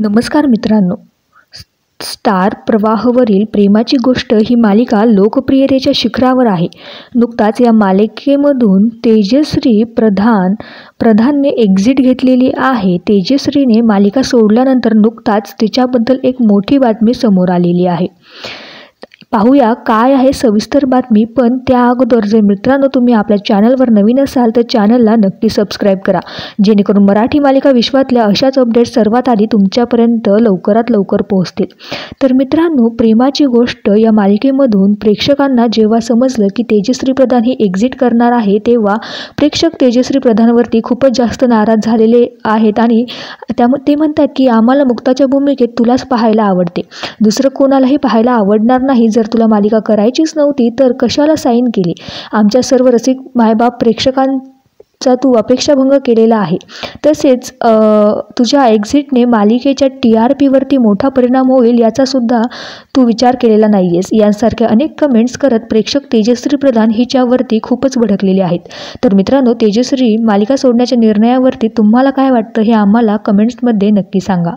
नमस्कार मित्रांनो. स्टार प्रवाहवरील प्रेमाची गोष्ट ही मालिका लोकप्रियतेच्या शिखरावर आहे. नुकताच या मालिकेमधून तेजश्री प्रधानने एक्झिट घेतलेली आहे. तेजश्रीने मालिका सोडल्यानंतर नुकताच तिच्याबद्दल एक मोठी बातमी समोर आलेली आहे. पाहूया काय आहे सविस्तर बातमी. पण त्या अगोदर जर मित्रांनो तुम्ही आपल्या चॅनलवर नवीन असाल तर चॅनलला नक्की सबस्क्राईब करा, जेणेकरून मराठी मालिका विश्वातल्या अशाच अपडेट्स सर्वात आधी तुमच्यापर्यंत लवकरात लवकर पोहोचतील. तर मित्रांनो, प्रेमाची गोष्ट या मालिकेमधून प्रेक्षकांना जेव्हा समजलं की तेजश्री प्रधान ही एक्झिट करणार आहे, तेव्हा प्रेक्षक तेजश्री प्रधानवरती खूपच जास्त नाराज झालेले आहेत आणि ते म्हणतात की आम्हाला मुक्ताच्या भूमिकेत तुलाच पाहायला आवडते, दुसरं कोणालाही पाहायला आवडणार नाही. जर तुला मालिका करायचीच नव्हती तर कशाला साईन केली? आमच्या सर्व रसिक मायबाप प्रेक्षकांचा तू अपेक्षाभंग केलेला आहे. तसेच तुझ्या एक्झिटने मालिकेच्या TRP वरती मोठा परिणाम होईल याचा सुद्धा तू विचार केलेला नाही आहेस. यांसारख्या अनेक कमेंट्स करत प्रेक्षक तेजश्री प्रधान हिच्यावरती खूपच भडकलेले आहेत. तर मित्रांनो, तेजश्री मालिका सोडण्याच्या निर्णयावरती तुम्हाला काय वाटतं हे आम्हाला कमेंट्समध्ये नक्की सांगा.